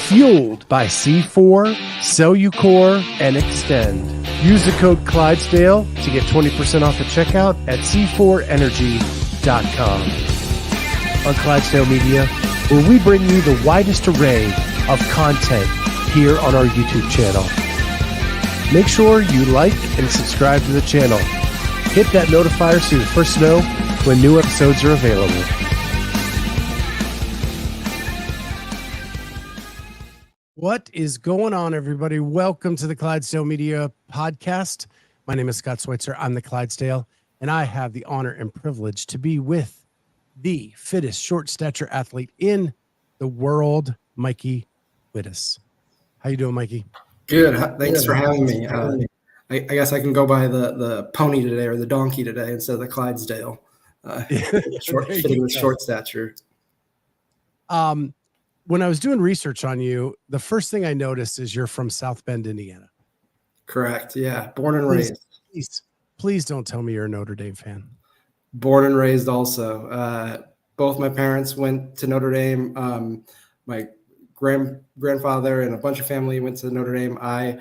Fueled by C4, Cellucor, and Extend. Use the code Clydesdale to get 20% off at checkout at c4energy.com. On Clydesdale Media, where we bring you the widest array of content here on our YouTube channel. Make sure you like and subscribe to the channel. Hit that notifier so you're the first to know when new episodes are available. What is going on, everybody? Welcome to the Clydesdale Media Podcast. My name is Scott Schweitzer. I'm the Clydesdale, and I have the honor and privilege to be with the fittest short stature athlete in the world, Mikey Witous. How you doing, Mikey? Good. Thanks for having me. I guess I can go by the pony today or the donkey today instead of the Clydesdale. Fitting with short stature. When I was doing research on you, the first thing I noticed is you're from South Bend, Indiana. Correct. Yeah. Born and raised. Please don't tell me you're a Notre Dame fan. Born and raised also. Both my parents went to Notre Dame. My grandfather and a bunch of family went to Notre Dame. I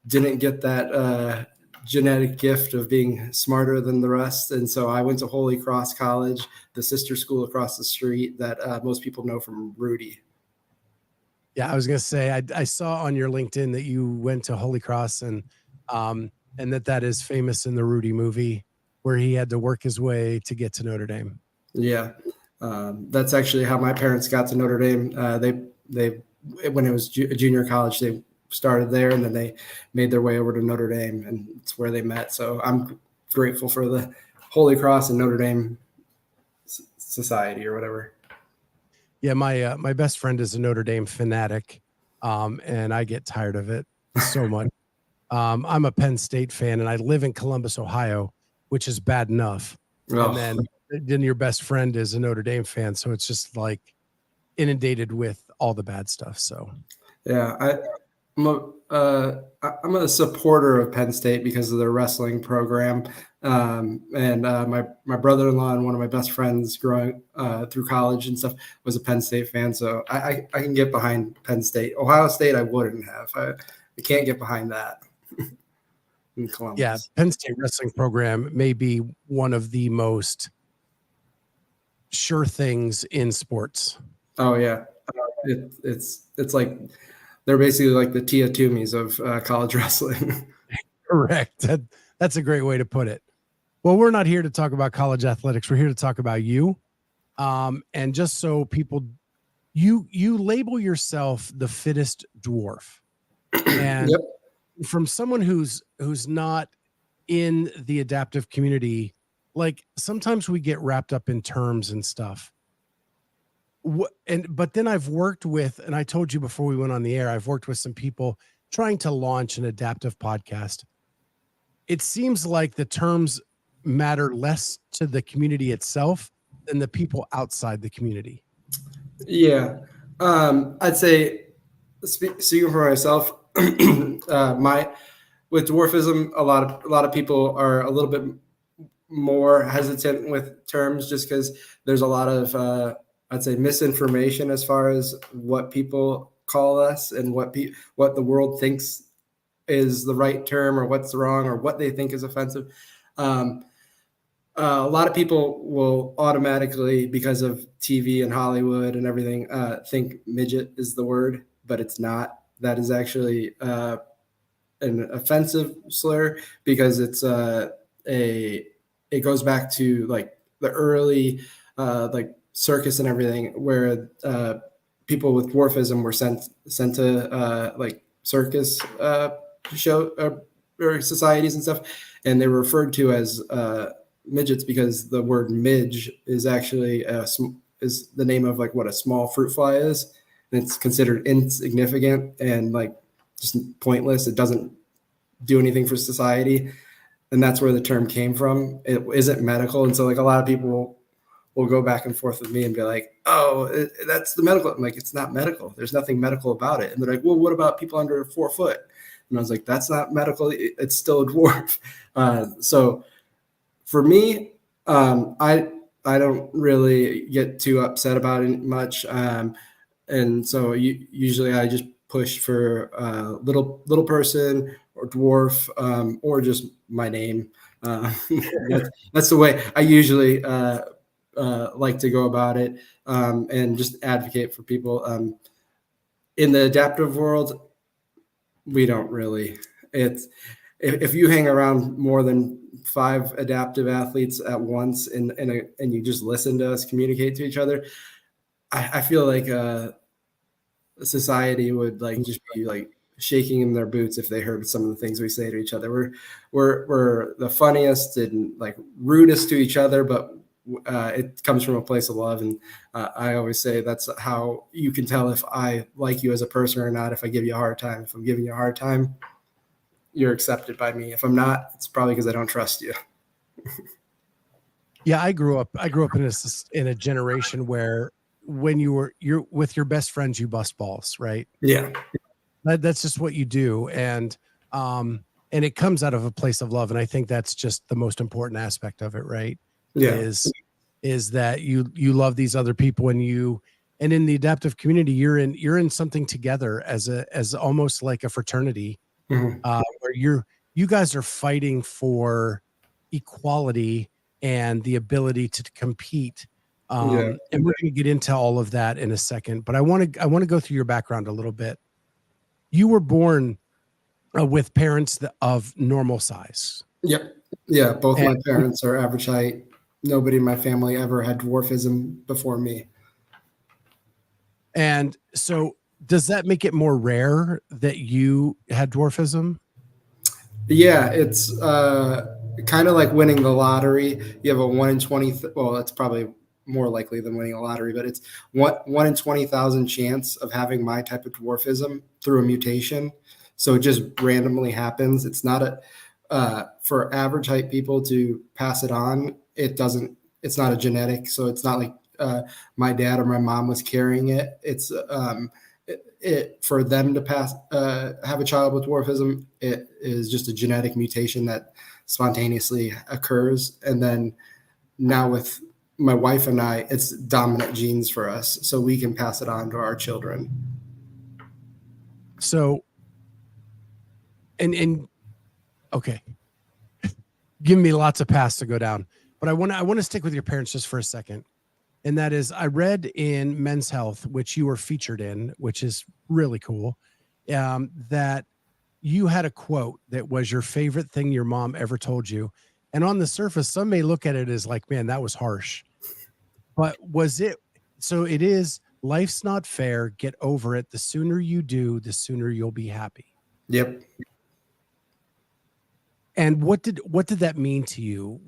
didn't get that genetic gift of being smarter than the rest. And so I went to Holy Cross College, the sister school across the street that most people know from Rudy. Yeah, I was going to say, I saw on your LinkedIn that you went to Holy Cross and that is famous in the Rudy movie where he had to work his way to get to Notre Dame. Yeah. That's actually how my parents got to Notre Dame. They when it was junior college, they started there and then they made their way over to Notre Dame and it's where they met. So I'm grateful for the Holy Cross and Notre Dame Society or whatever. Yeah, my best friend is a Notre Dame fanatic, and I get tired of it so much. I'm a Penn State fan, and I live in Columbus, Ohio, which is bad enough. Oh. And then your best friend is a Notre Dame fan, so it's just like inundated with all the bad stuff. So, yeah, I'm a supporter of Penn State because of their wrestling program. My brother-in-law and one of my best friends growing through college and stuff was a Penn State fan. So I can get behind Penn State. Ohio State, I wouldn't have. I can't get behind that. In Columbus. Yeah, Penn State wrestling program may be one of the most sure things in sports. Oh yeah, it's like they're basically like the Tia Toomeys of college wrestling. Correct. That's a great way to put it. Well, we're not here to talk about college athletics. We're here to talk about you. And just so people, you label yourself the fittest dwarf. And Yep. From someone who's not in the adaptive community, like sometimes we get wrapped up in terms and stuff. But then I've worked with, and I told you before we went on the air, I've worked with some people trying to launch an adaptive podcast. It seems like the terms matter less to the community itself than the people outside the community. Yeah. I'd say, speaking for myself, with dwarfism, a lot of people are a little bit more hesitant with terms just because there's a lot of, I'd say, misinformation as far as what people call us and what the world thinks is the right term or what's wrong or what they think is offensive. A lot of people will automatically, because of TV and Hollywood and everything, think midget is the word, but it's not. That is actually an offensive slur because it goes back to like the early like circus and everything, where people with dwarfism were sent to like circus show or societies and stuff, and they were referred to as midgets because the word midge is actually is the name of like what a small fruit fly is, and it's considered insignificant and like just pointless. It doesn't do anything for society, and that's where the term came from. It isn't medical, and so like a lot of people will go back and forth with me and be like, "Oh, that's the medical." I'm like, "It's not medical. There's nothing medical about it." And they're like, "Well, what about people under 4 foot?" And I was like, "That's not medical. It's still a dwarf." So for me, I don't really get too upset about it much. and so usually I just push for little person or dwarf, or just my name. That's the way I usually like to go about it, and just advocate for people. In the adaptive world, we don't really. It's if you hang around more than 5 adaptive athletes at once, and you just listen to us communicate to each other, I feel like society would like just be like shaking in their boots if they heard some of the things we say to each other. We're the funniest and like rudest to each other, but it comes from a place of love. And I always say that's how you can tell if I like you as a person or not. If I give you a hard time, if I'm giving you a hard time, you're accepted by me. If I'm not, it's probably because I don't trust you. Yeah, I grew up in a generation where when you're with your best friends, you bust balls, right? Yeah. That's just what you do. And it comes out of a place of love. And I think that's just the most important aspect of it, right? Yeah. Is that you love these other people, and in the adaptive community, you're in something together as almost like a fraternity, where you guys are fighting for equality and the ability to compete. And we're going to get into all of that in a second, but I want to go through your background a little bit. You were born with parents of normal size. Yep. Yeah. Both my parents are average height. Nobody in my family ever had dwarfism before me. And so does that make it more rare that you had dwarfism? Yeah, it's kind of like winning the lottery. You have a 1 in 20. Well, that's probably more likely than winning a lottery, but it's 1 in 20,000 chance of having my type of dwarfism through a mutation. So it just randomly happens. It's not for average height people to pass it on. It's not a genetic. So it's not like my dad or my mom was carrying it. It's for them to have a child with dwarfism, it is just a genetic mutation that spontaneously occurs. And then now with my wife and I, it's dominant genes for us, so we can pass it on to our children. So, and okay, give me lots of paths to go down, but I want to stick with your parents just for a second. And that is, I read in Men's Health, which you were featured in, which is really cool, that you had a quote that was your favorite thing your mom ever told you. And on the surface, some may look at it as like, man, that was harsh. But was it? So it is, life's not fair. Get over it. The sooner you do, the sooner you'll be happy. Yep. And what did that mean to you?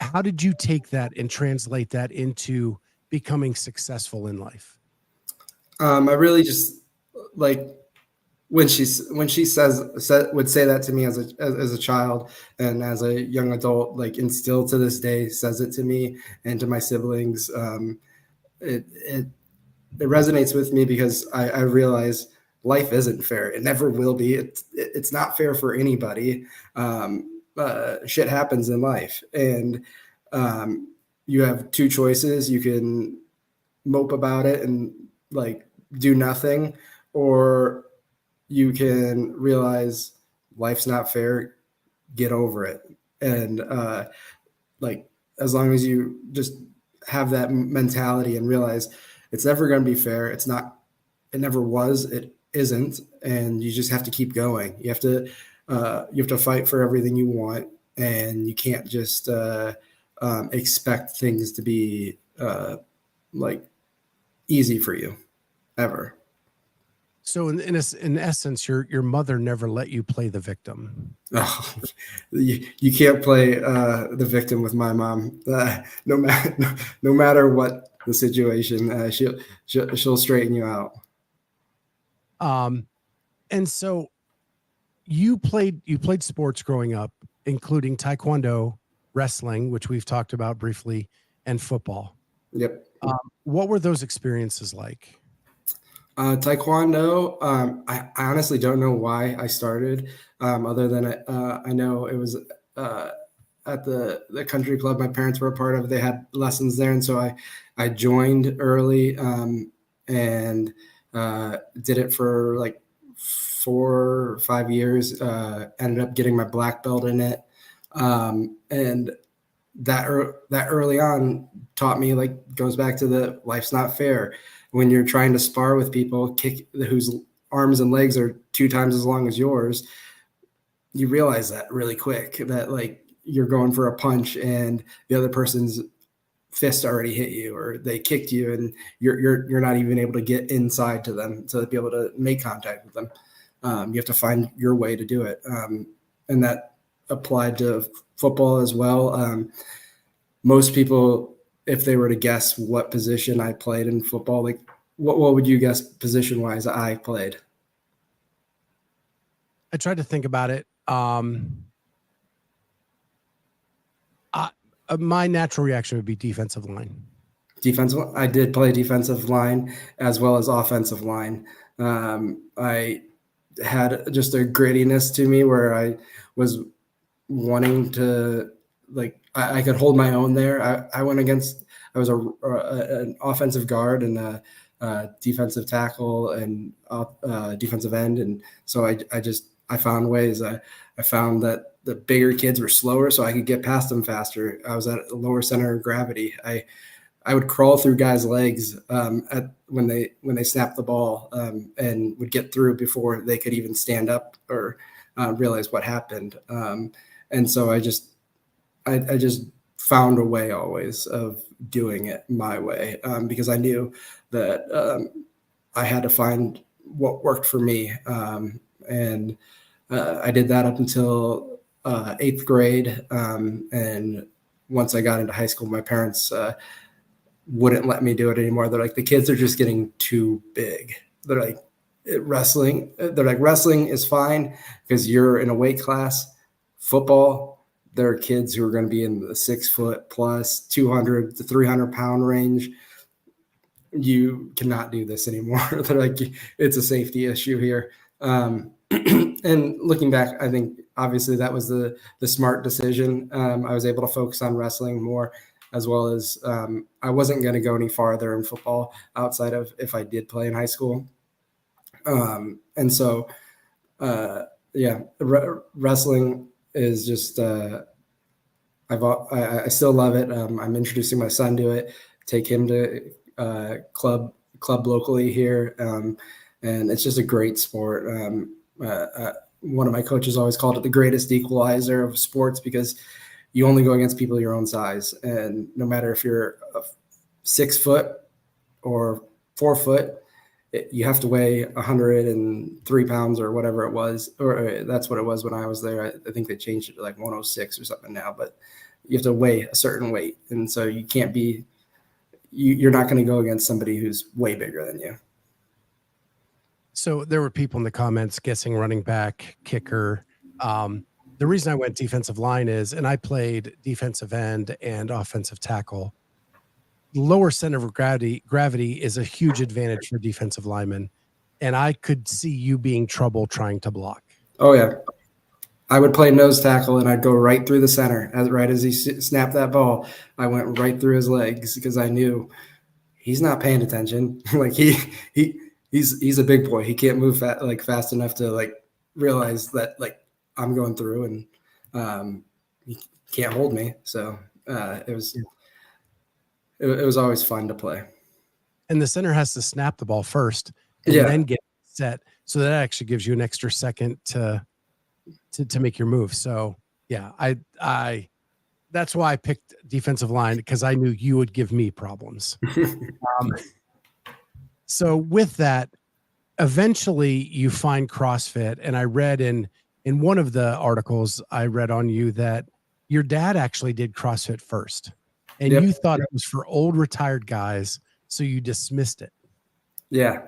How did you take that and translate that into becoming successful in life? I really just like when she would say that to me as a child and as a young adult, like, and still to this day says it to me and to my siblings. It resonates with me because I realize life isn't fair. It never will be. It's not fair for anybody. Shit happens in life, and you have 2 choices. You can mope about it and like do nothing, or you can realize life's not fair, get over it. And like, as long as you just have that mentality and realize it's never going to be fair. It never was, it isn't. And you just have to keep going. You have to fight for everything you want. And you can't just expect things to be like easy for you ever. So in essence, your mother never let you play the victim. Oh, you can't play the victim with my mom. No matter what the situation, she'll straighten you out. And so you played sports growing up, including taekwondo, wrestling, which we've talked about briefly, and football. Yep. What were those experiences like? Taekwondo, I honestly don't know why I started, other than I know it was at the country club my parents were a part of. They had lessons there, and so I joined early and did it for like 4 or 5 years. Ended up getting my black belt in it, and that early on taught me, like, goes back to the life's not fair. When you're trying to spar with people whose arms and legs are 2 times as long as yours, you realize that really quick, that like you're going for a punch and the other person's fist already hit you, or they kicked you and you're not even able to get inside to them to be able to make contact with them. You have to find your way to do it. And that applied to football as well. Most people, if they were to guess what position I played in football, like what would you guess position wise I played? I tried to think about it. My natural reaction would be defensive line. Defensive. I did play defensive line as well as offensive line. I had just a grittiness to me where I was wanting to, like, I could hold my own there. I was an offensive guard and a defensive tackle and defensive end. And so I found ways. I found that the bigger kids were slower, so I could get past them faster. I was at a lower center of gravity. I would crawl through guys' legs when they snapped the ball and would get through before they could even stand up or realize what happened. And so I just found a way always of doing it my way, because I knew that I had to find what worked for me. And I did that up until 8th grade. And once I got into high school, my parents wouldn't let me do it anymore. They're like, the kids are just getting too big. They're like, wrestling is fine because you're in a weight class. Football, there are kids who are going to be in the 6 foot plus 200 to 300 pound range. You cannot do this anymore. They're like, it's a safety issue here. And looking back, I think obviously that was the smart decision. I was able to focus on wrestling more, as well as I wasn't going to go any farther in football outside of if I did play in high school. And so, wrestling is just, I still love it. I'm introducing my son to it, take him to club locally here. And it's just a great sport. One of my coaches always called it the greatest equalizer of sports, because you only go against people your own size. And no matter if you're 6 foot or 4 foot, you have to weigh 103 pounds or whatever it was, or that's what it was when I was there. I think they changed it to like 106 or something now, but you have to weigh a certain weight. And so you can't be, you're not going to go against somebody who's way bigger than you. So there were people in the comments guessing running back, kicker. The reason I went defensive line is, and I played defensive end and offensive tackle. Lower center of gravity is a huge advantage for defensive linemen. And I could see you being trouble trying to block. Oh yeah. I would play nose tackle and I'd go right through the center. Right as he snapped that ball, I went right through his legs because I knew he's not paying attention. Like he's a big boy. He can't move fast enough to like realize that like I'm going through, and he can't hold me. So it was always fun to play. And the center has to snap the ball first and then get set. So that actually gives you an extra second to make your move. So yeah, I that's why I picked defensive line, because I knew you would give me problems. So with that, eventually you find CrossFit. And I read in one of the articles I read on you that your dad actually did CrossFit first, and you thought it was for old retired guys. So you dismissed it. Yeah.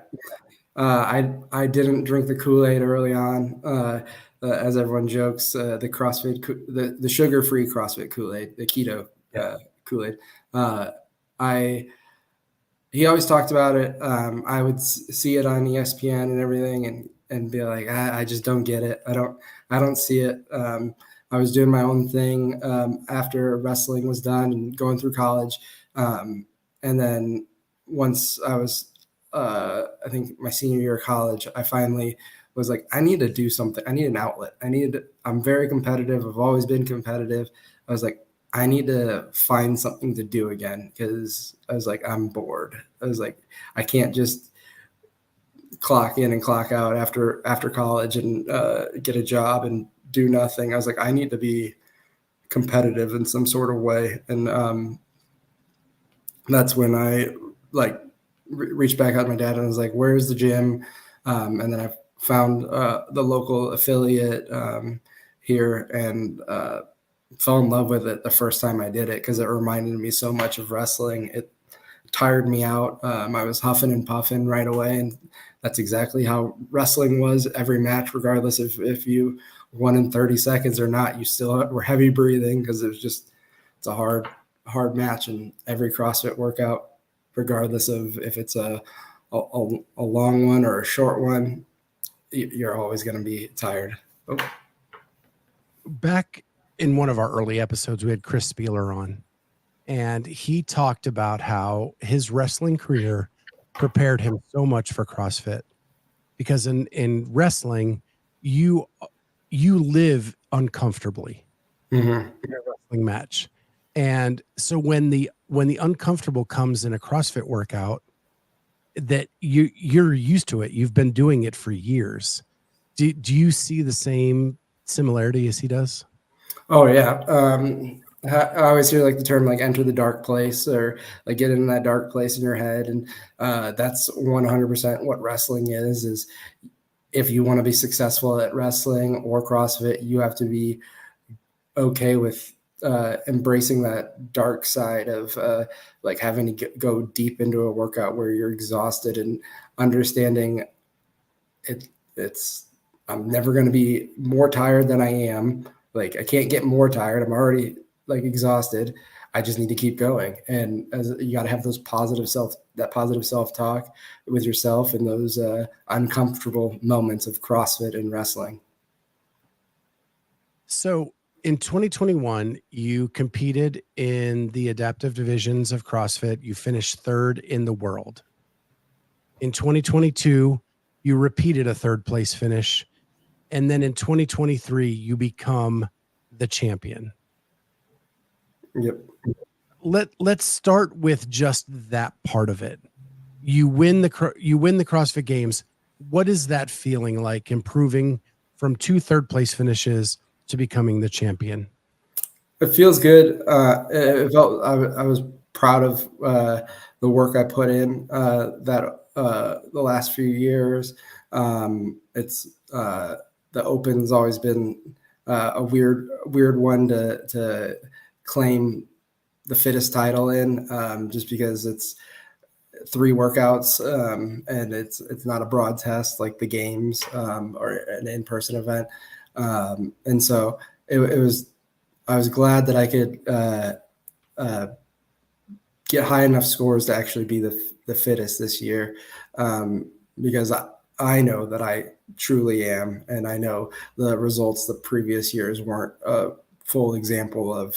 I didn't drink the Kool-Aid early on. As everyone jokes, the CrossFit, the sugar-free CrossFit Kool-Aid, the keto Kool-Aid. He always talked about it. I would see it on ESPN and everything, and be like, I just don't get it. I don't see it. I was doing my own thing after wrestling was done and going through college. And then once I was, I think my senior year of college, I finally was like, I need to do something. I need an outlet. I'm very competitive. I've always been competitive. I was like, I need to find something to do again, because I was like, I'm bored. I was like, I can't just clock in and clock out after college and get a job and do nothing. I was like, I need to be competitive in some sort of way. And that's when I like reached back out to my dad and was like, where's the gym? And then I found the local affiliate here, and fell in love with it the first time I did it, because it reminded me so much of wrestling. It tired me out. I was huffing and puffing right away, and that's exactly how wrestling was. Every match, regardless if you won in 30 seconds or not, you still were heavy breathing, because it's a hard match. And every CrossFit workout, regardless of if it's a long one or a short one, you're always going to be tired. Oh. Back in one of our early episodes, we had Chris Spieler on, and he talked about how his wrestling career prepared him so much for CrossFit, because in wrestling, you live uncomfortably in a wrestling match. And so when the uncomfortable comes in a CrossFit workout, that you're used to it. You've been doing it for years. Do you see the same similarity as he does? Oh yeah. I always hear like the term like enter the dark place, or like get in that dark place in your head. And that's 100% what wrestling is if you want to be successful at wrestling or CrossFit, you have to be okay with embracing that dark side of like having to go deep into a workout where you're exhausted, and understanding it's I'm never going to be more tired than I am. Like, I can't get more tired. I'm already like exhausted. I just need to keep going. And you got to have that positive self-talk with yourself in those uncomfortable moments of CrossFit and wrestling. So in 2021, you competed in the adaptive divisions of CrossFit. You finished third in the world. In 2022, you repeated a third place finish. And then in 2023, you become the champion. Yep. Let's start with just that part of it. You win the CrossFit Games. What is that feeling like, improving from 2 third place finishes to becoming the champion? It feels good. It felt I was proud of the work I put in the last few years. It's the Open's always been a weird one to claim the Fittest title in, just because it's 3 workouts, and it's not a broad test like the games or an in-person event, and so I was glad that I could get high enough scores to actually be the fittest this year, because I know that I truly am, and I know the results the previous years weren't a full example of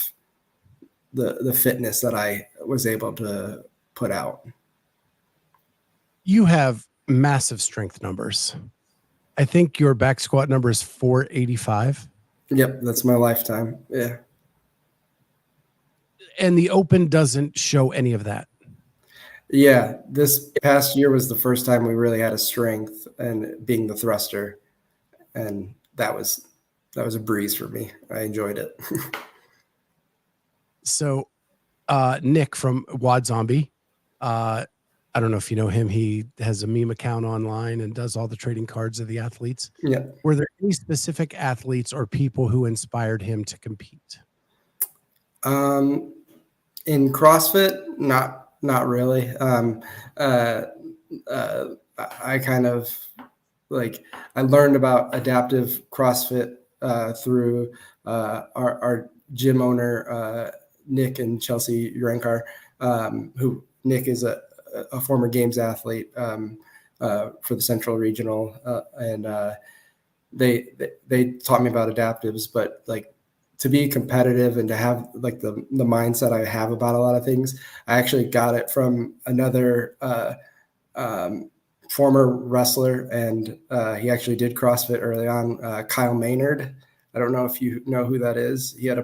the fitness that I was able to put out. You have massive strength numbers. I think your back squat number is 485. Yep, that's my lifetime. Yeah. And the Open doesn't show any of that. Yeah, this past year was the first time we really had a strength, and being the thruster, and that was a breeze for me. I enjoyed it. So Nick from Wad Zombie, I don't know if you know him. He has a meme account online and does all the trading cards of the athletes. Yeah. Were there any specific athletes or people who inspired him to compete? In CrossFit, not really. I kind of like, I learned about adaptive CrossFit through our gym owner, Nick and Chelsea Urankar, who Nick is a former games athlete for the Central Regional, and they taught me about adaptives. But like, to be competitive and to have like the mindset I have about a lot of things, I actually got it from another former wrestler, and he actually did CrossFit early on, Kyle Maynard. I don't know if you know who that is. He has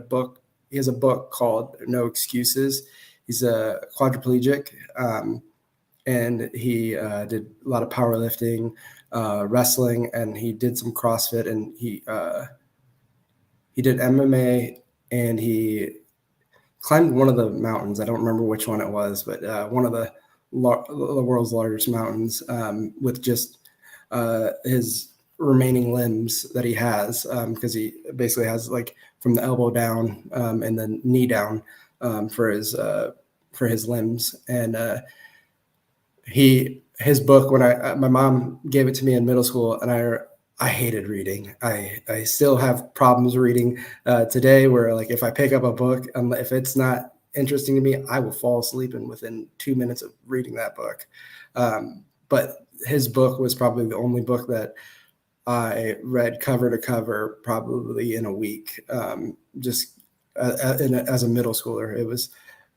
a book called No Excuses. He's a quadriplegic, and he did a lot of powerlifting, wrestling, and he did some CrossFit, and he did MMA, and he climbed one of the mountains. I don't remember which one it was, but one of the world's largest mountains, with just his remaining limbs that he has, because he basically has like from the elbow down and then knee down for his limbs. And his book, when my mom gave it to me in middle school, and I hated reading. I still have problems reading today, where like if I pick up a book, if it's not interesting to me, I will fall asleep within 2 minutes of reading that book. But his book was probably the only book that I read cover to cover probably in a week, just as a middle schooler. It was,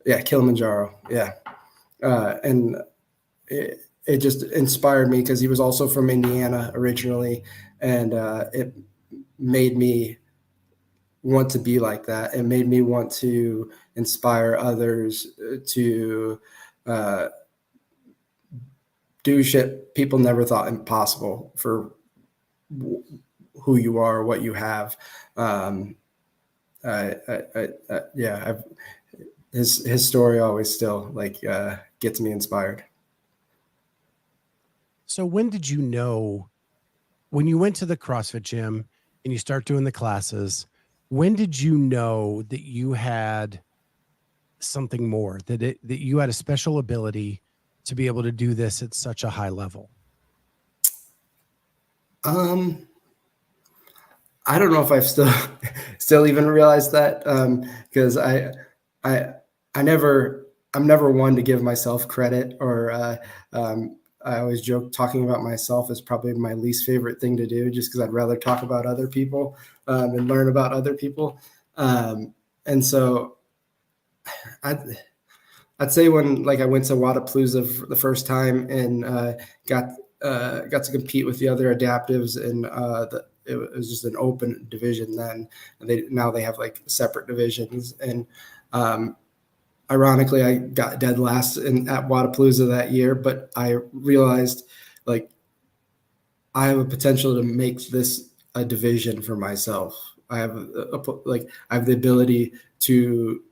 Kilimanjaro. Yeah. And it just inspired me because he was also from Indiana originally. And it made me want to be like that. It made me want to inspire others to do shit people never thought impossible for who you are, what you have. His story always still like gets me inspired. So when did you know, when you went to the CrossFit gym and you start doing the classes, when did you know that you had something more, that you had a special ability to be able to do this at such a high level? I don't know if I've still even realized that, because I'm never one to give myself credit, or I always joke talking about myself is probably my least favorite thing to do, just because I'd rather talk about other people and learn about other people. And so I'd say when like I went to Witous for the first time and got to compete with the other adaptives, and it was just an open division then. Now they have like separate divisions, and ironically, I got dead last at Witous that year, but I realized like I have a potential to make this a division for myself. I have I have the ability to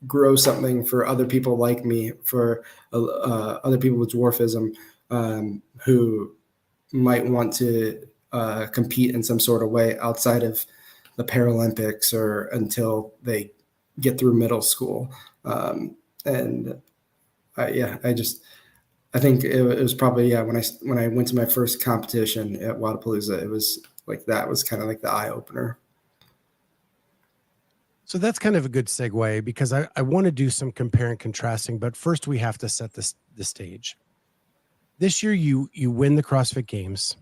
grow something for other people like me, for other people with dwarfism, who might want to compete in some sort of way outside of the Paralympics or until they get through middle school. And I think it was probably, when I went to my first competition at Witous, it was like, that was kind of like the eye opener. So that's kind of a good segue, because I want to do some compare and contrasting, but first we have to set the stage. This year you win the CrossFit Games.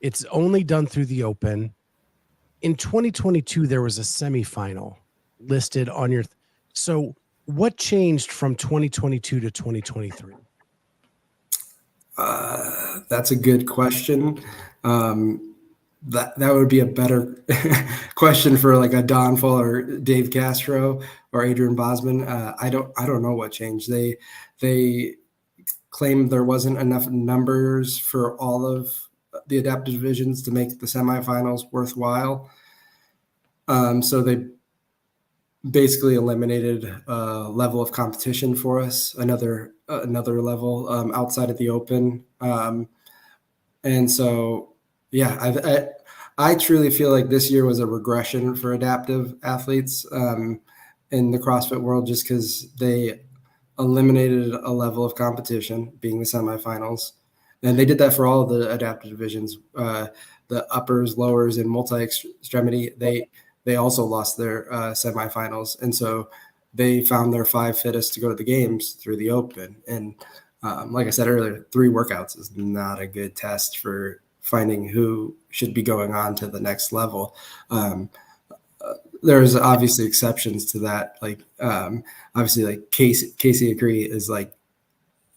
It's only done through the Open. In 2022, there was a semifinal listed on your. So what changed from 2022 to 2023? That's a good question. That would be a better question for like a Don Fall or Dave Castro or Adrian Bosman. I don't know what changed. They claimed there wasn't enough numbers for all of the adaptive divisions to make the semifinals worthwhile. So they basically eliminated a level of competition for us, another level outside of the Open. And so, I truly feel like this year was a regression for adaptive athletes in the CrossFit world, just because they eliminated a level of competition, being the semifinals. And they did that for all of the adaptive divisions, the uppers, lowers, and multi-extremity. They also lost their semifinals. And so they found their 5 fittest to go to the games through the Open. And like I said earlier, 3 workouts is not a good test for finding who should be going on to the next level. there's obviously exceptions to that. Like obviously, like Casey Agree is like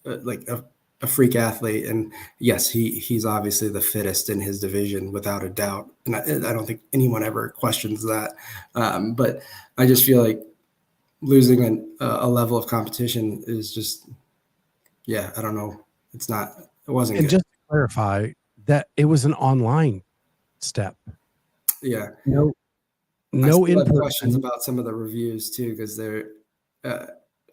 a freak athlete, and yes, he's obviously the fittest in his division without a doubt, and I don't think anyone ever questions that. But I just feel like losing a level of competition is just, yeah, I don't know. It wasn't And good. just to clarify that it was an online step. Yeah. No, I no still in have questions person. about some of the reviews too, because uh,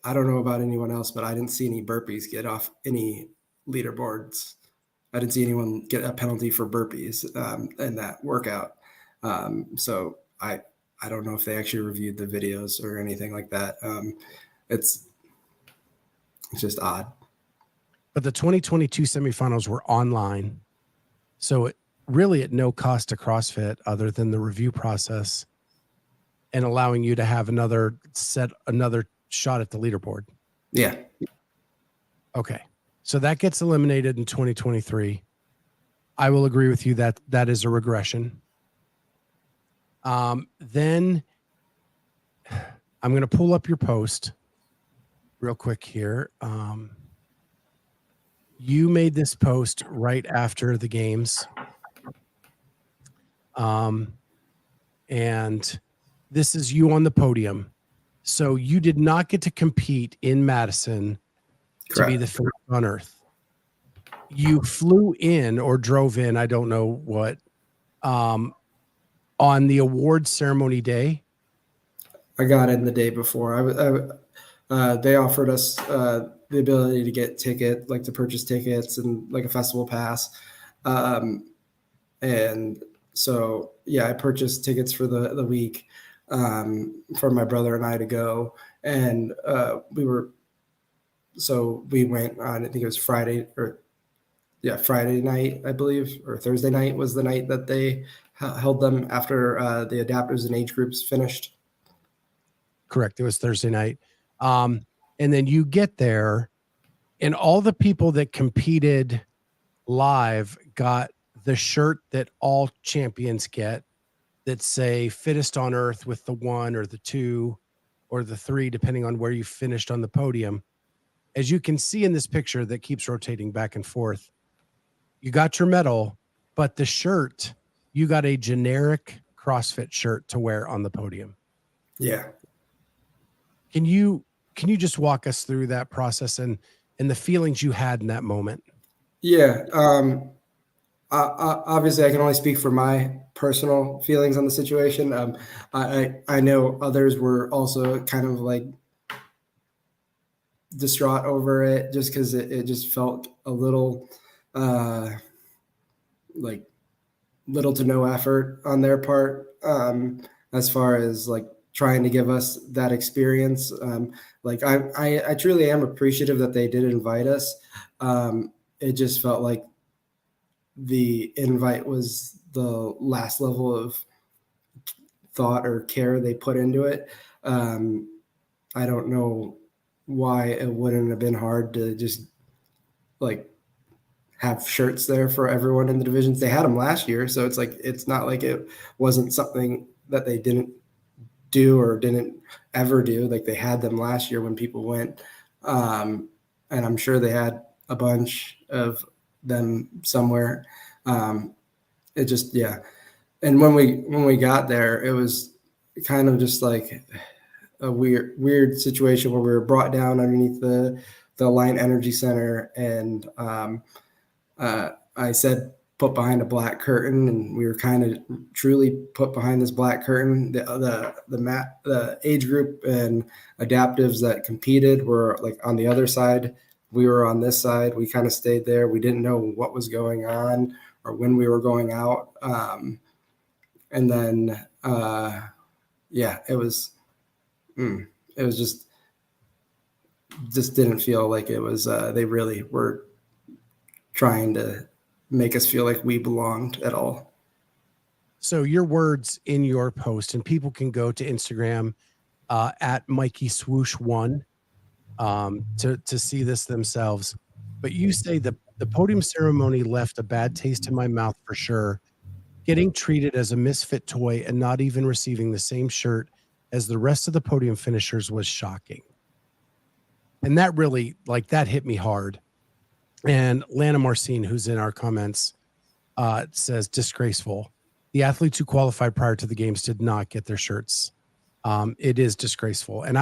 I don't know about anyone else, but I didn't see any burpees get off any leaderboards. I didn't see anyone get a penalty for burpees in that workout. So I don't know if they actually reviewed the videos or anything like that. It's just odd. But the 2022 semifinals were online. So really at no cost to CrossFit other than the review process and allowing you to have another shot at the leaderboard. Yeah. Okay. So that gets eliminated in 2023. I will agree with you that that is a regression. Then I'm going to pull up your post real quick here. You made this post right after the games. And this is you on the podium. So you did not get to compete in Madison to be Correct. the first on earth. You flew in or drove in, I don't know what, on the award ceremony day. I got in the day before. They offered us the ability to get to purchase tickets and like a festival pass. And so, yeah, I purchased tickets for the week for my brother and I to go. And we went on, I think it was Friday night, I believe, or Thursday night was the night that they held them after the adapters and age groups finished. Correct. It was Thursday night. And then you get there and all the people that competed live got the shirt that all champions get that say fittest on earth with the 1 or the 2 or the 3, depending on where you finished on the podium. As you can see in this picture that keeps rotating back and forth, you got your medal, but the shirt, you got a generic CrossFit shirt to wear on the podium. Yeah. Can you just walk us through that process and the feelings you had in that moment? Yeah. Obviously, I can only speak for my personal feelings on the situation. I know others were also kind of like distraught over it, just because it just felt a little like little to no effort on their part as far as like trying to give us that experience. Like I truly am appreciative that they did invite us. It just felt like the invite was the last level of thought or care they put into it. I don't know why it wouldn't have been hard to just like have shirts there for everyone in the divisions. They had them last year, so it's like it's not like it wasn't something that they didn't do or didn't ever do. Like they had them last year when people went, and I'm sure they had a bunch of them somewhere. It just, yeah. And when we got there, it was kind of just like a weird situation where we were brought down underneath the Alliant Energy Center, and I said put behind a black curtain, and we were kind of truly put behind this black curtain. The age group and adaptives that competed were like on the other side. We were on this side. We kind of stayed there. We didn't know what was going on or when we were going out. And then, yeah, it was just didn't feel like it was, they really were trying to make us feel like we belonged at all. So your words in your post, and people can go to Instagram at Mikey Swoosh 1 to see this themselves. But you say the podium ceremony left a bad taste in my mouth for sure. Getting treated as a misfit toy and not even receiving the same shirt as the rest of the podium finishers was shocking. And that really, like, that hit me hard. And Lana Marcine, who's in our comments, says disgraceful. The athletes who qualified prior to the games did not get their shirts. It is disgraceful. And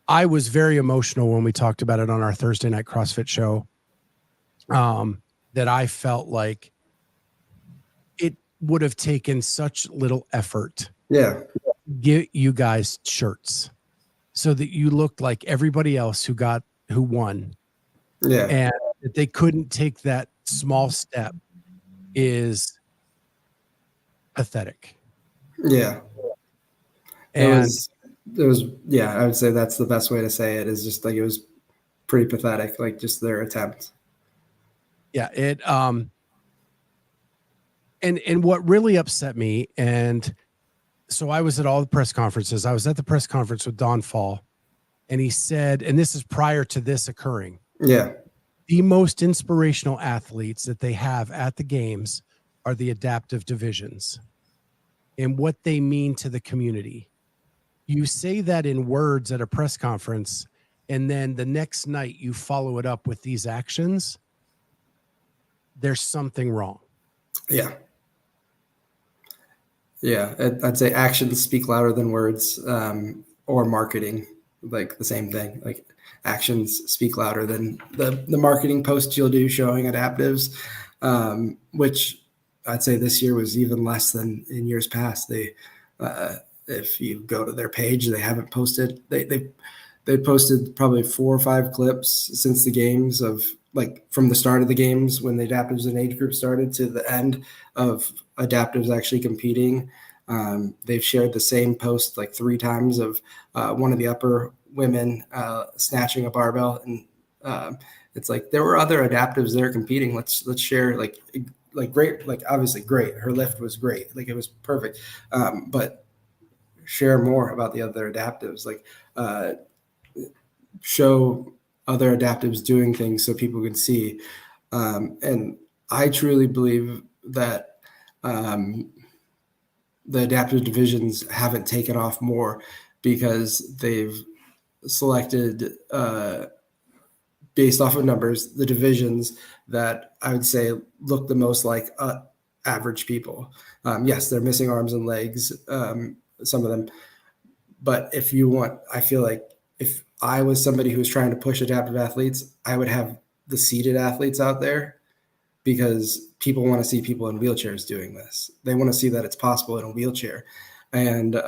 I was very emotional when we talked about it on our Thursday night CrossFit show. That I felt like it would have taken such little effort. Yeah. To get you guys shirts so that you looked like everybody else who won. Yeah. And that they couldn't take that small step is pathetic. Yeah. And it was, yeah, I would say that's the best way to say it, is just like, it was pretty pathetic, like just their attempt. yeah, and what really upset me, and so I was at all the press conferences. I was at the press conference with Don Fall, and he said, and this is prior to this occurring, Yeah. the most inspirational athletes that they have at the games are the adaptive divisions and what they mean to the community. You say that in words at a press conference, and then the next night you follow it up with these actions. There's something wrong. Yeah. Yeah. I'd say actions speak louder than words, or marketing, like the same thing. Like, actions speak louder than the marketing posts you'll do showing adaptives, which I'd say this year was even less than in years past. If you go to their page, they haven't posted. They posted probably 4 or 5 clips since the games, of like from the start of the games when the adaptives and age group started to the end of adaptives actually competing. They've shared the same post like 3 times of one of the upper women snatching a barbell, and it's like, there were other adaptives there competing. Let's share, like great, like obviously great. Her lift was great, like it was perfect, but share more about the other adaptives, like show other adaptives doing things so people can see. And I truly believe that the adaptive divisions haven't taken off more because they've selected, based off of numbers, the divisions that I would say look the most like average people. Yes, they're missing arms and legs, some of them. But if you want, I feel like if I was somebody who was trying to push adaptive athletes, I would have the seated athletes out there, because people want to see people in wheelchairs doing this. They want to see that it's possible in a wheelchair. And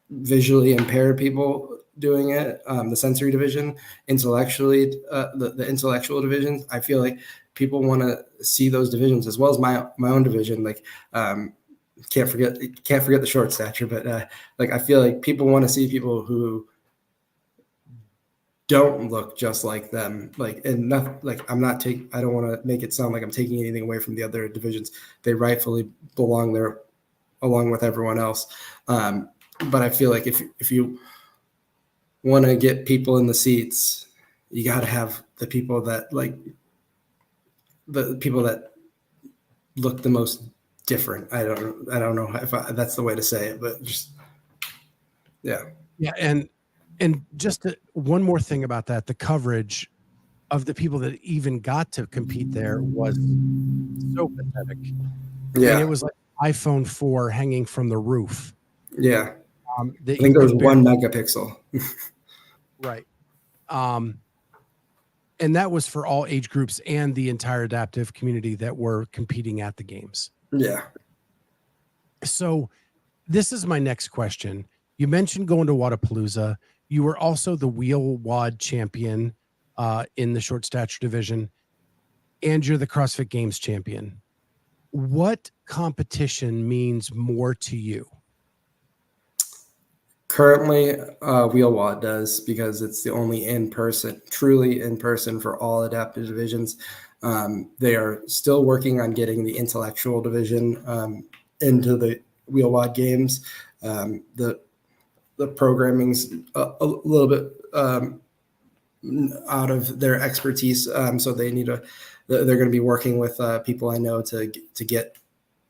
visually impaired people doing it, the sensory division, intellectually, the intellectual divisions, I feel like people want to see those divisions, as well as my own division. Like, can't forget the short stature, but like, I feel like people want to see people who don't look just like them, like, and not like, I don't want to make it sound like I'm taking anything away from the other divisions. They rightfully belong there along with everyone else. But I feel like if you want to get people in the seats, you got to have the people that look the most different. I don't know if that's the way to say it, but just, yeah. Yeah. And just one more thing about that, the coverage of the people that even got to compete there was so pathetic. Yeah. I mean, it was like iPhone 4 hanging from the roof. Yeah. I That think there was 1 megapixel. Right. And that was for all age groups and the entire adaptive community that were competing at the games. Yeah. So this is my next question. You mentioned going to Wadapalooza. You were also the wheel wad champion in the short stature division, and you're the CrossFit Games champion. What competition means more to you? Currently, wheel wad does, because it's the only truly in person for all adaptive divisions. They are still working on getting the intellectual division into the wheel wad games. The programming's a little bit out of their expertise, so they're going to be working with people I know to get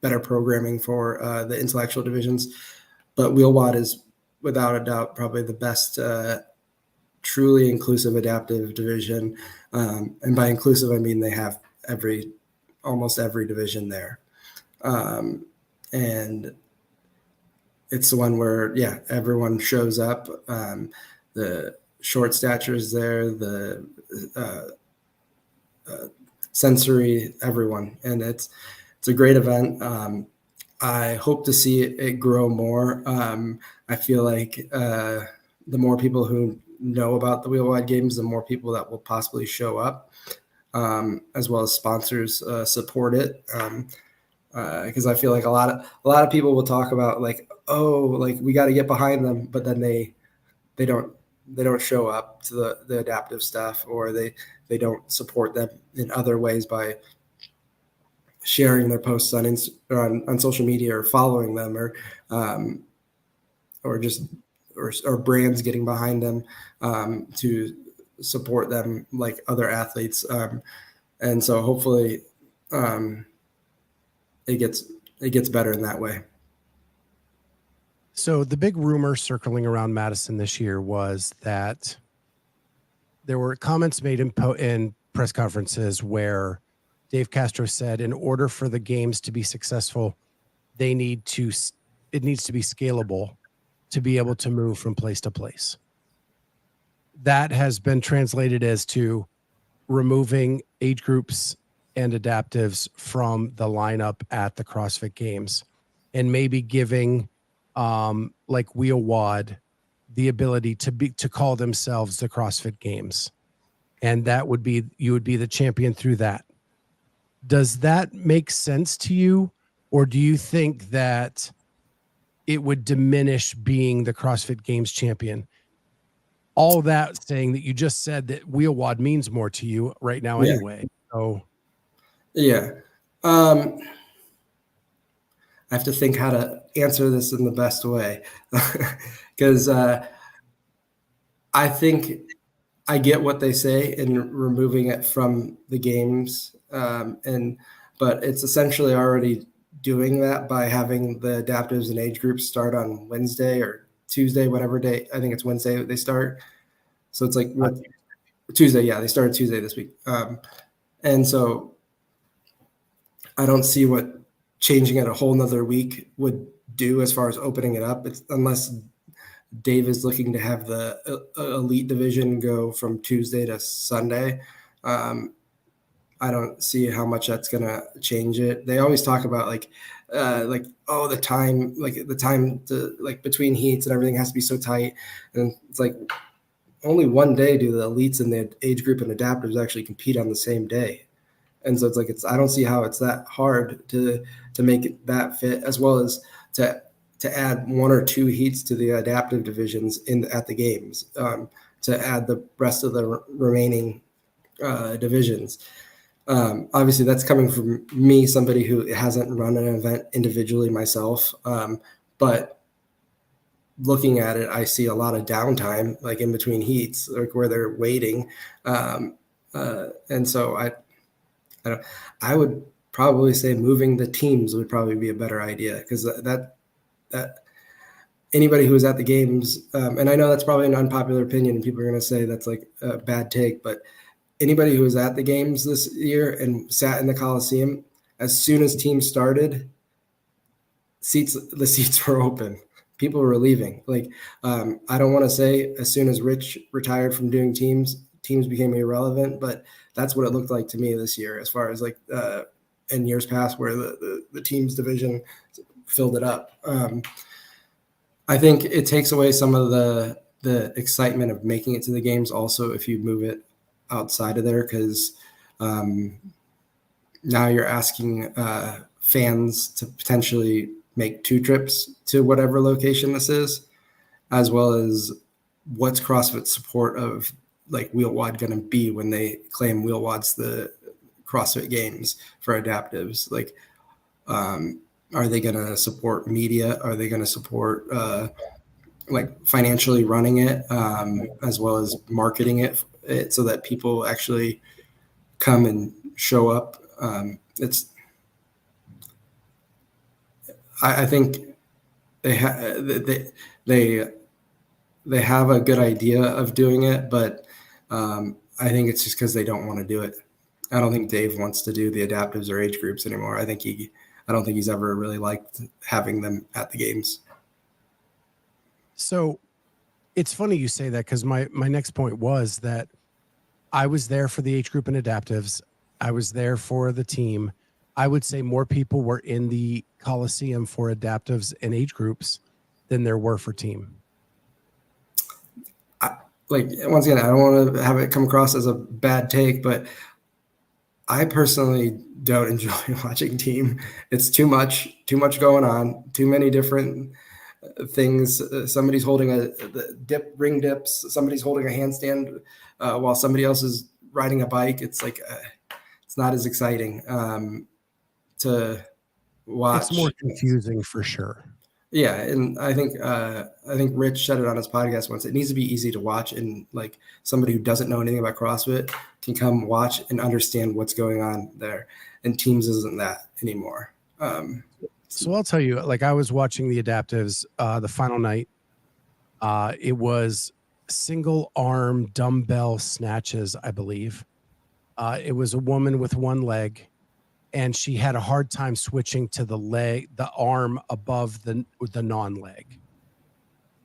better programming for the intellectual divisions. But Wheelwad is without a doubt probably the best truly inclusive adaptive division. And by inclusive, I mean they have almost every division there. And it's the one where, everyone shows up. The short stature is there, the sensory, everyone. And it's a great event. I hope to see it grow more. I feel like the more people who know about the Wheelwide Games, the more people that will possibly show up, as well as sponsors support it. Because I feel like a lot of people will talk about like, oh, like we got to get behind them, but then they don't show up to the adaptive stuff, or they don't support them in other ways by sharing their posts on social media, or following them, or brands getting behind them to support them like other athletes. And so hopefully it gets better in that way. So the big rumor circling around Madison this year was that there were comments made in press conferences where Dave Castro said, in order for the games to be successful, it needs to be scalable to be able to move from place to place. That has been translated as to removing age groups and adaptives from the lineup at the CrossFit Games, and maybe giving like Wheelwad the ability to call themselves the CrossFit Games. And you would be the champion through that. Does that make sense to you? Or do you think that it would diminish being the CrossFit Games champion? All that saying that you just said that Wheelwad means more to you right now anyway. So yeah. I have to think how to answer this in the best way, because I think I get what they say in removing it from the games, but it's essentially already doing that by having the adaptives and age groups start on Wednesday or Tuesday, whatever day. I think it's Wednesday they start. So it's like Tuesday. Yeah, they started Tuesday this week. And so I don't see what changing it a whole nother week would do as far as opening it up. It's unless Dave is looking to have the elite division go from Tuesday to Sunday. I don't see how much that's going to change it. They always talk about the time to like between heats and everything has to be so tight. And it's like only one day do the elites and the age group and adapters actually compete on the same day. And so it's like, I don't see how it's that hard to make that fit, as well as to add one or two heats to the adaptive divisions at the games, to add the rest of the remaining divisions. Obviously that's coming from me, somebody who hasn't run an event individually myself. But looking at it, I see a lot of downtime, like in between heats, like where they're waiting. And so I would probably say moving the teams would probably be a better idea, because that anybody who was at the games, and I know that's probably an unpopular opinion and people are going to say that's like a bad take, but anybody who was at the games this year and sat in the Coliseum, as soon as teams started, the seats were open. People were leaving. Like, I don't want to say as soon as Rich retired from doing teams became irrelevant, but that's what it looked like to me this year, as far as like in years past where the teams division filled it up. I think it takes away some of the excitement of making it to the games also if you move it outside of there, because now you're asking fans to potentially make 2 trips to whatever location this is, as well as what's CrossFit's support of like Wheelwad going to be when they claim Wheelwad's the CrossFit Games for adaptives. Like, are they going to support media? Are they going to support like financially running it, as well as marketing it so that people actually come and show up? I think they they have a good idea of doing it, but I think it's just because they don't want to do it. I don't think Dave wants to do the adaptives or age groups anymore. I don't think he's ever really liked having them at the games. So it's funny you say that, because my next point was that I was there for the age group and adaptives. I was there for the team. I would say more people were in the Coliseum for adaptives and age groups than there were for team. Like, once again, I don't want to have it come across as a bad take, but I personally don't enjoy watching team. It's too much going on, too many different things. Somebody's holding a ring dips. Somebody's holding a handstand while somebody else is riding a bike. It's like it's not as exciting to watch. It's more confusing for sure. Yeah, and I think Rich said it on his podcast once. It needs to be easy to watch, and like somebody who doesn't know anything about CrossFit can come watch and understand what's going on there. And teams isn't that anymore. So I'll tell you, like, I was watching the adaptives the final night. It was single arm dumbbell snatches, I believe. It was a woman with one leg, and she had a hard time switching to the arm above the non-leg.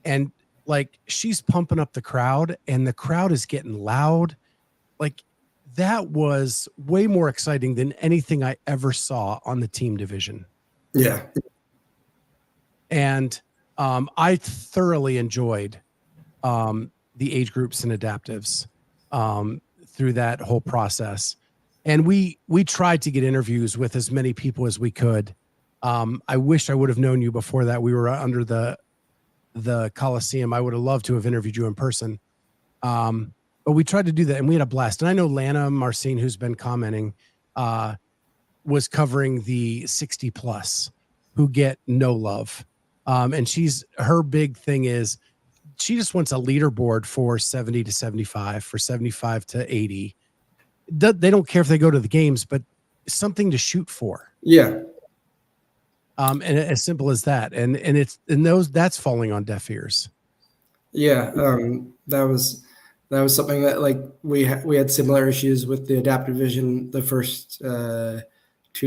And like, she's pumping up the crowd, and the crowd is getting loud. Like, that was way more exciting than anything I ever saw on the team division. Yeah. And I thoroughly enjoyed the age groups and adaptives through that whole process. And we tried to get interviews with as many people as we could. I wish I would have known you before that. We were under the Coliseum. I would have loved to have interviewed you in person. But we tried to do that, and we had a blast. And I know Lana Marcin, who's been commenting, was covering the 60 plus who get no love. And her big thing is she just wants a leaderboard for 70 to 75, for 75 to 80. They don't care if they go to the games, but something to shoot for. Yeah. And as simple as that. And that's falling on deaf ears. Yeah. That was something that, like, we had similar issues with the adaptive vision the first 2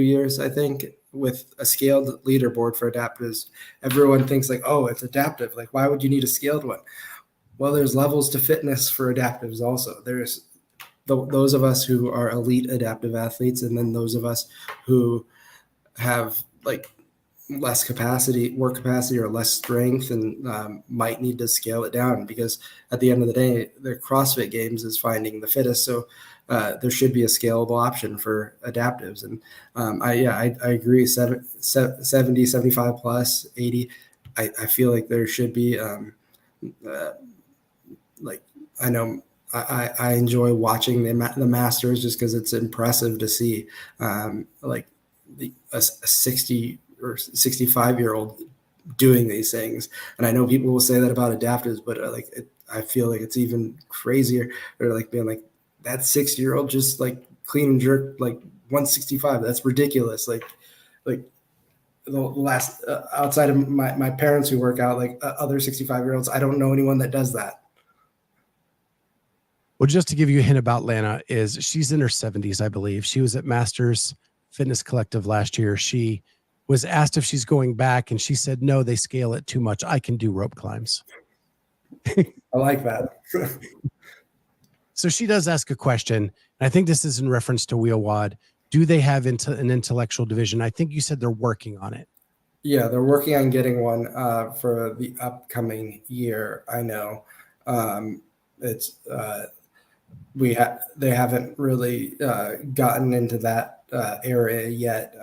years, I think, with a scaled leaderboard for adaptives. Everyone thinks like, oh, it's adaptive. Like, why would you need a scaled one? Well, there's levels to fitness for adaptives also. There's those of us who are elite adaptive athletes, and then those of us who have like less work capacity or less strength, and might need to scale it down, because at the end of the day, the CrossFit Games is finding the fittest. So there should be a scalable option for adaptives. And I agree. 70, 75 plus 80. I feel like there should be like, I know I enjoy watching the Masters just because it's impressive to see like a 60 or 65-year-old doing these things. And I know people will say that about adaptives, but I feel like it's even crazier. They're like being like, that 60-year-old just like clean and jerk like 165. That's ridiculous. Like the last outside of my parents who work out, like other 65-year-olds, I don't know anyone that does that. Well, just to give you a hint about Lana, is she's in her 70s, I believe. She was at Masters Fitness Collective last year. She was asked if she's going back, and she said, no, they scale it too much. I can do rope climbs. I like that. So she does ask a question, and I think this is in reference to Wheel Wad. Do they have an intellectual division? I think you said they're working on it. Yeah, they're working on getting one for the upcoming year. I know they haven't really gotten into that area yet.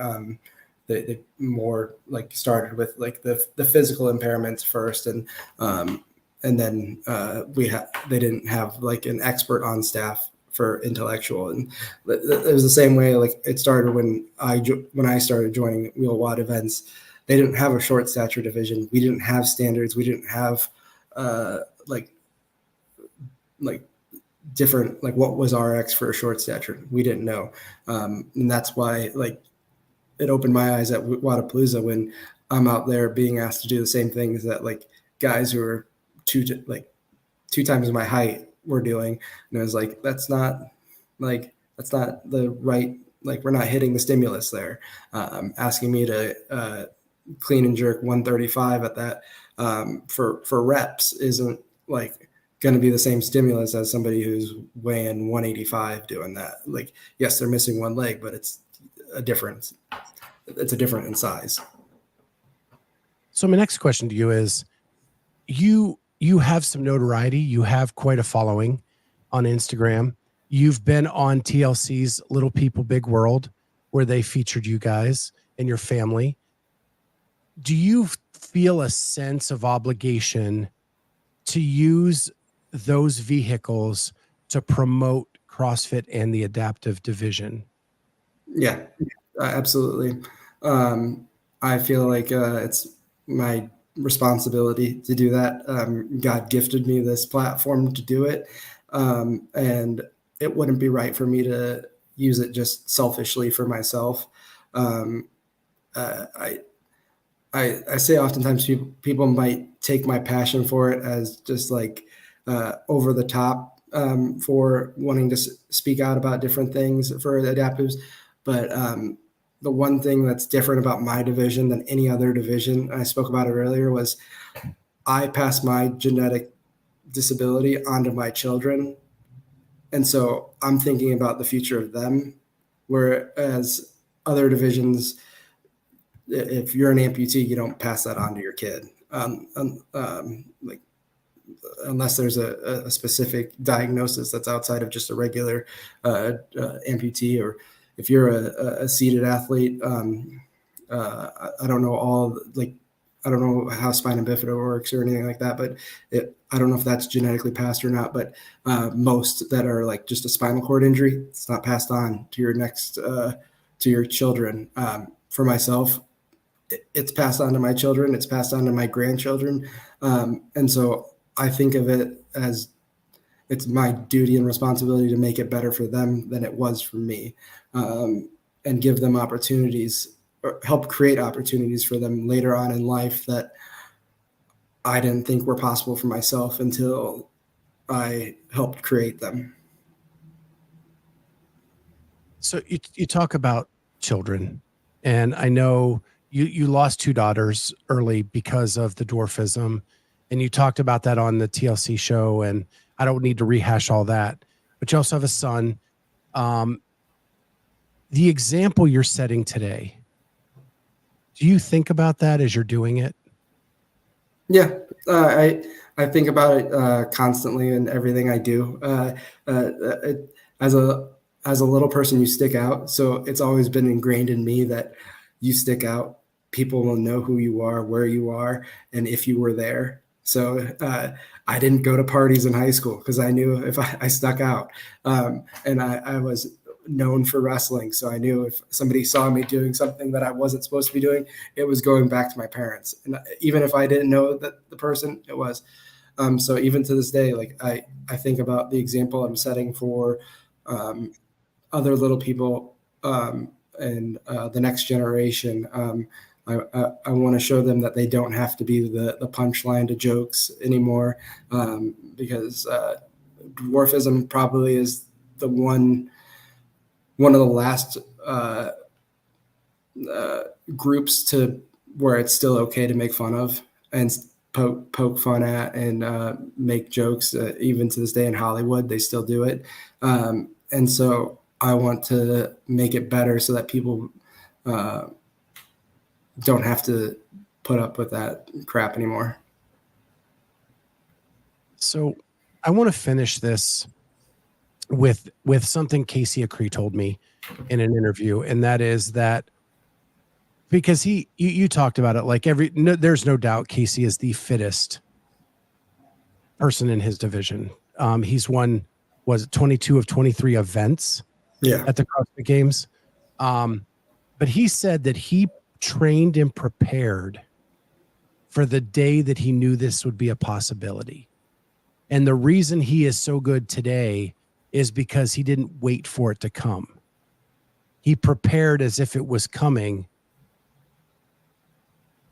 They more like started with like the physical impairments first, and then they didn't have like an expert on staff for intellectual. And it was the same way, like it started when I started joining Wheel Wad events. They didn't have a short stature division. We didn't have standards. We didn't have like different, like what was RX for a short stature. We didn't know. And that's why like it opened my eyes at Wadapalooza when I'm out there being asked to do the same things that like guys who are two times my height were doing. And I was like, that's not the right, like, we're not hitting the stimulus there. Asking me to clean and jerk 135 at that for reps isn't like going to be the same stimulus as somebody who's weighing 185 doing that. Like, yes, they're missing one leg, but it's a different in size. So my next question to you is, you have some notoriety. You have quite a following on Instagram. You've been on TLC's Little People Big World, where they featured you guys and your family. Do you feel a sense of obligation to use those vehicles to promote CrossFit and the adaptive division? Yeah, absolutely. I feel like it's my responsibility to do that. God gifted me this platform to do it. And it wouldn't be right for me to use it just selfishly for myself. I say oftentimes people might take my passion for it as just like over the top for wanting to speak out about different things for adaptives. But the one thing that's different about my division than any other division, I spoke about it earlier, was I pass my genetic disability onto my children. And so I'm thinking about the future of them, whereas other divisions, if you're an amputee, you don't pass that on to your kid. Like, unless there's a specific diagnosis that's outside of just a regular amputee, or if you're a seated athlete, I don't know I don't know how spina bifida works or anything like that, but I don't know if that's genetically passed or not, but most that are like just a spinal cord injury, it's not passed on to your to your children. For myself, it's passed on to my children, it's passed on to my grandchildren. And so I think of it as it's my duty and responsibility to make it better for them than it was for me, and give them opportunities, or help create opportunities for them later on in life that I didn't think were possible for myself until I helped create them. So you talk about children, and I know you lost two daughters early because of the dwarfism, and you talked about that on the TLC show, and I don't need to rehash all that, but you also have a son. The example you're setting today, do you think about that as you're doing it? Yeah, I think about it constantly in everything I do. As a little person, you stick out, so it's always been ingrained in me that you stick out. People will know who you are, where you are, and if you were there. So I didn't go to parties in high school because I knew if I stuck out, and I was known for wrestling. So I knew if somebody saw me doing something that I wasn't supposed to be doing, it was going back to my parents. And even if I didn't know that the person, it was. So even to this day, like I think about the example I'm setting for other little people and the next generation. I want to show them that they don't have to be the punchline to jokes anymore, because dwarfism probably is the one of the last groups to where it's still okay to make fun of and poke fun at and make jokes. Even to this day in Hollywood, they still do it. And so I want to make it better so that people don't have to put up with that crap anymore. So I want to finish this with something Casey Acree told me in an interview, and that is that because you talked about it, like there's no doubt Casey is the fittest person in his division. He's won, was it 22 of 23 events at the CrossFit Games. But he said that he trained and prepared for the day that he knew this would be a possibility. And the reason he is so good today is because he didn't wait for it to come. He prepared as if it was coming.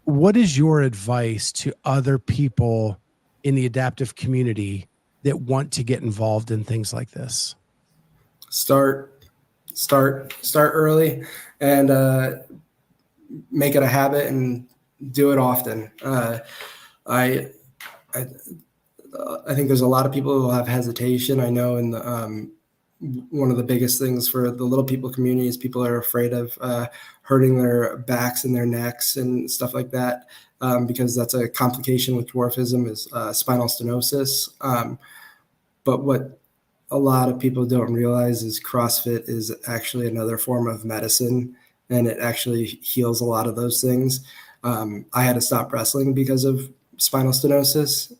what is your advice to other people in the adaptive community that want to get involved in things like this? Start early, and make it a habit and do it often. I, I I think there's a lot of people who will have hesitation. I know in the one of the biggest things for the little people community is people are afraid of hurting their backs and their necks and stuff like that, because that's a complication with dwarfism is spinal stenosis. But what a lot of people don't realize is CrossFit is actually another form of medicine, and it actually heals a lot of those things. I had to stop wrestling because of spinal stenosis,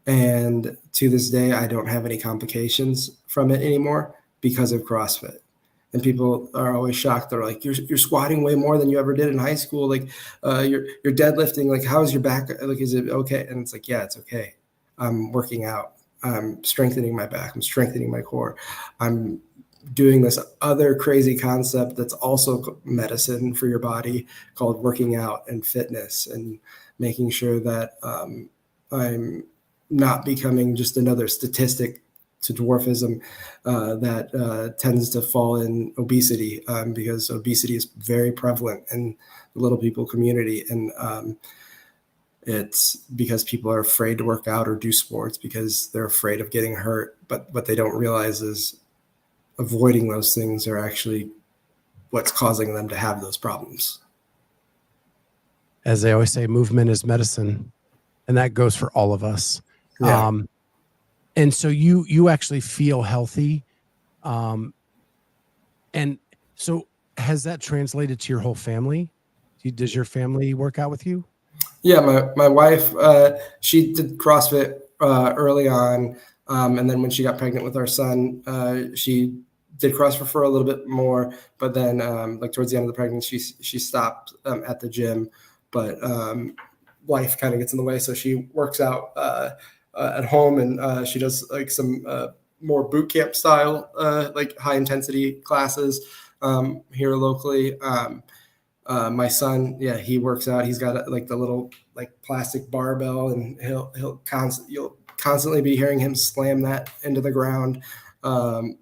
and to this day, I don't have any complications from it anymore because of CrossFit. And people are always shocked. They're like, "You're squatting way more than you ever did in high school. Like, you're deadlifting. Like, how is your back? Like, is it okay?" And it's like, yeah, it's okay. I'm working out. I'm strengthening my back. I'm strengthening my core. I'm doing this other crazy concept that's also medicine for your body called working out and fitness, and making sure that I'm not becoming just another statistic to dwarfism that tends to fall in obesity, because obesity is very prevalent in the little people community. And it's because people are afraid to work out or do sports because they're afraid of getting hurt. But what they don't realize is avoiding those things are actually what's causing them to have those problems. As they always say, movement is medicine, and that goes for all of us. Yeah. And so you actually feel healthy. And so has that translated to your whole family? Does your family work out with you? Yeah, my wife, she did CrossFit early on, and then when she got pregnant with our son, she did CrossFit for a little bit more. But then, like towards the end of the pregnancy, she stopped at the gym. But life kind of gets in the way, so she works out at home, and she does like some more boot camp style, like high intensity classes here locally. My son, yeah, he works out. He's got like the little like plastic barbell, and you'll constantly be hearing him slam that into the ground. And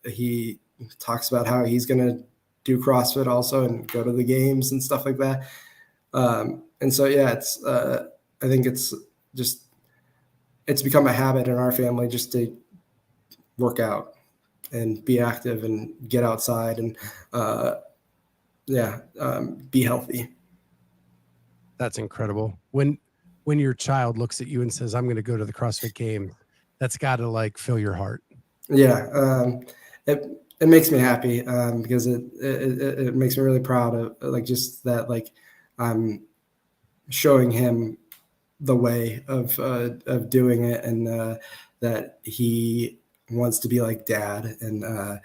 he talks about how he's gonna do CrossFit also and go to the games and stuff like that. And so yeah, it's I think it's become a habit in our family just to work out and be active and get outside and be healthy. That's incredible. When your child looks at you and says, "I'm going to go to the CrossFit game," that's got to like fill your heart. Yeah, it makes me happy because it makes me really proud of like just that like I'm showing him the way of doing it, and that he wants to be like dad, and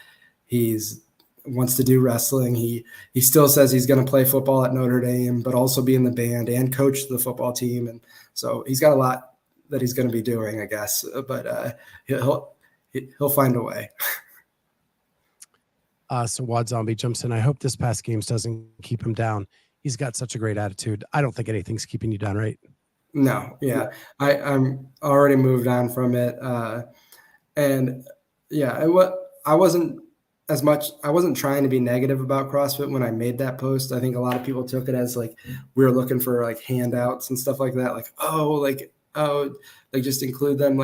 he's wants to do wrestling. He still says he's going to play football at Notre Dame, but also be in the band and coach the football team. And so he's got a lot that he's going to be doing, I guess. But he'll find a way. So Wad Zombie jumps in. I hope this past games doesn't keep him down. He's got such a great attitude. I don't think anything's keeping you down, right? No, yeah, I'm already moved on from it, and yeah, I wasn't I wasn't trying to be negative about CrossFit when I made that post. I think a lot of people took it as like we were looking for like handouts and stuff like that. Like just include them.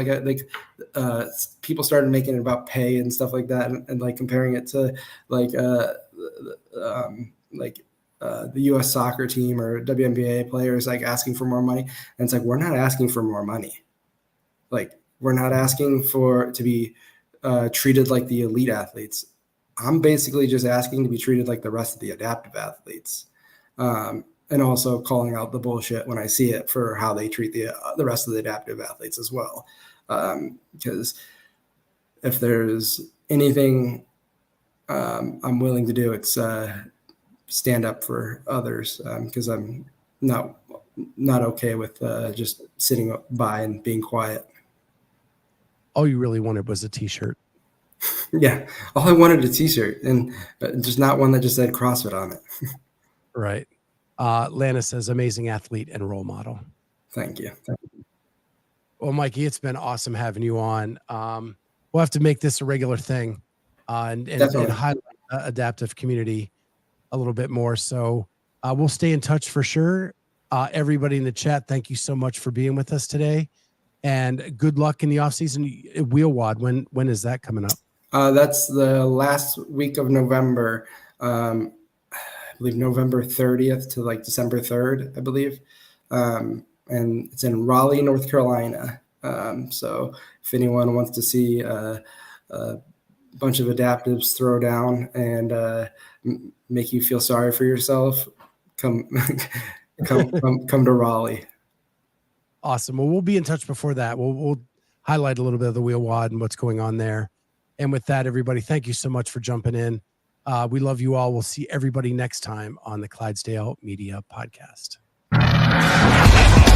People started making it about pay and stuff like that, and like comparing it to like the U.S. soccer team or WNBA players like asking for more money. And it's like, we're not asking for more money. Like we're not asking to be treated like the elite athletes. I'm basically just asking to be treated like the rest of the adaptive athletes, and also calling out the bullshit when I see it for how they treat the rest of the adaptive athletes as well. Because if there's anything I'm willing to do, it's stand up for others, because I'm not okay with just sitting by and being quiet. All you really wanted was a t-shirt. Yeah, all I wanted a t-shirt, and just not one that just said CrossFit on it. Right. Lana says, amazing athlete and role model. Thank you. Well, Mikey, it's been awesome having you on. We'll have to make this a regular thing and highlight adaptive community a little bit more. So we'll stay in touch for sure. Everybody in the chat, thank you so much for being with us today. And good luck in the off-season. Wheel WOD, when is that coming up? That's the last week of November. I believe November 30th to like December 3rd, I believe. And it's in Raleigh, North Carolina. So if anyone wants to see a bunch of adaptives throw down and make you feel sorry for yourself, come to Raleigh. Awesome. Well, we'll be in touch before that. We'll highlight a little bit of the wheel WOD and what's going on there. And with that, everybody, thank you so much for jumping in. We love you all. We'll see everybody next time on the Clydesdale Media Podcast.